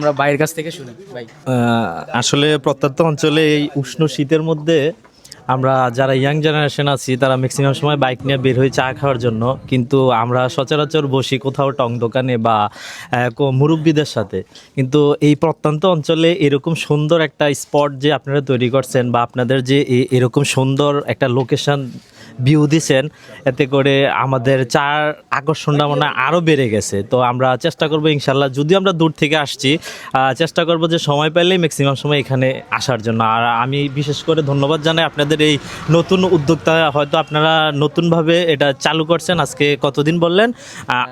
আমরা ভাইয়ের কাছ থেকে শুনি ভাই। আসলে প্রত্যন্ত অঞ্চলে এই উষ্ণ শীতের মধ্যে আমরা যারা ইয়াং জেনারেশন আছি তারা ম্যাক্সিমাম সময় বাইক নিয়ে বের হই চা খাওয়ার জন্য, কিন্তু আমরা সচরাচর বসি কোথাও টং দোকানে বা মুরব্বীদের সাথে। কিন্তু এই প্রত্যন্ত অঞ্চলে এরকম সুন্দর একটা স্পট যে আপনারা তৈরি করছেন বা আপনাদের যে এরকম সুন্দর একটা লোকেশন ভিউ দিছেন, এতে করে আমাদের চার আকর্ষণটা মনে হয় আরও বেড়ে গেছে। তো আমরা চেষ্টা করবো ইনশাল্লাহ, যদিও আমরা দূর থেকে আসছি, চেষ্টা করবো যে সময় পেলেই ম্যাক্সিমাম সময় এখানে আসার জন্য। আর আমি বিশেষ করে ধন্যবাদ জানাই আপনাদের এই নতুন উদ্যোক্তা, হয়তো আপনারা নতুনভাবে এটা চালু করছেন। আজকে কতদিন বললেন?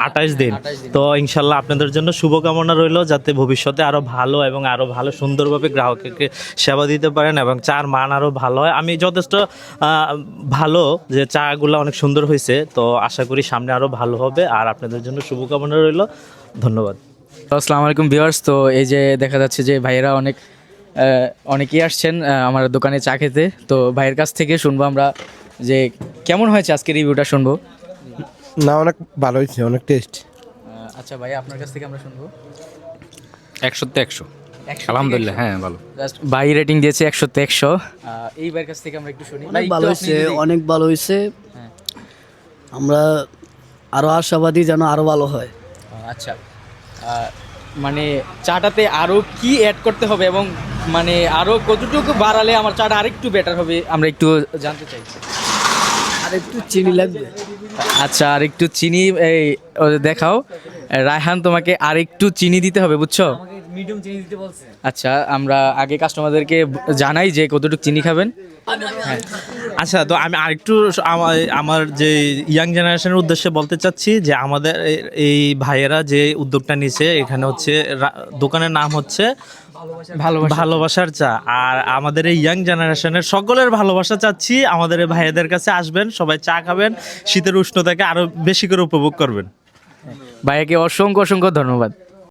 28 দিন। তো ইনশাল্লাহ আপনাদের জন্য শুভকামনা রইল, যাতে ভবিষ্যতে আরও ভালো এবং আরও ভালো সুন্দরভাবে গ্রাহককে সেবা দিতে পারেন এবং চার মান আরও ভালো হয়। আমি যথেষ্ট ভালো যে চাগুলো অনেক সুন্দর হয়েছে, তো আশা করি সামনে আরও ভালো হবে। আর আপনাদের জন্য শুভকামনা রইল। ধন্যবাদ। আসসালামু আলাইকুম ভিউয়ার্স। তো এই যে দেখা যাচ্ছে যে ভাইয়েরা অনেকেই আসছেন আমার দোকানে চা খেতে। তো ভাইয়ের কাছ থেকে শুনবো আমরা যে কেমন হয়েছে আজকে, রিভিউটা শুনবো। না, অনেক ভালো হয়েছে, অনেক টেস্ট। আচ্ছা ভাই, আপনার কাছ থেকে আমরা শুনবো। 100-তে 100 আলহামদুলিল্লাহ, হ্যাঁ ভালো। জাস্ট ভাই রেটিং দিয়েছে 100-তে 100। এই ভাইয়ের কাছ থেকে আমরা একটু শুনি। অনেক ভালো হয়েছে, অনেক ভালো হয়েছে। আমরা আরো আশাবাদী যেন আরো ভালো হয়। আচ্ছা, মানে চাটাতে আরো কি অ্যাড করতে হবে এবং মানে আরো কতটুকু বাড়ালে আমার চাটা আরেকটু বেটার হবে আমরা একটু জানতে চাই। আর একটু চিনি লাগবে। আচ্ছা, আর একটু চিনি দেখাও রায়হান, তোমাকে আর একটু চিনি দিতে হবে, বুঝছো? মিডিয়াম চিনি দিতে বলছে। আচ্ছা, আমরা আগে কাস্টমারদেরকে জানাই যে কতটুকু চিনি খাবেন। হ্যাঁ, আচ্ছা, তো আমি আরেকটু আমার যে ইয়াং জেনারেশনের উদ্দেশ্যে বলতে চাচ্ছি যে আমাদের এই ভাইয়েরা যে উদ্যোগটা নিছে, এখানে হচ্ছে দোকানের নাম হচ্ছে ভালোবাসার চা। আর আমাদের এই ইয়াং জেনারেশনের সকলের ভালোবাসা চাচ্ছি, আমাদের এই ভাইয়াদের কাছে আসবেন, সবাই চা খাবেন, শীতের উষ্ণতাকে আরো বেশি করে উপভোগ করবেন। ভাইয়াকে অসংখ্য অসংখ্য ধন্যবাদ।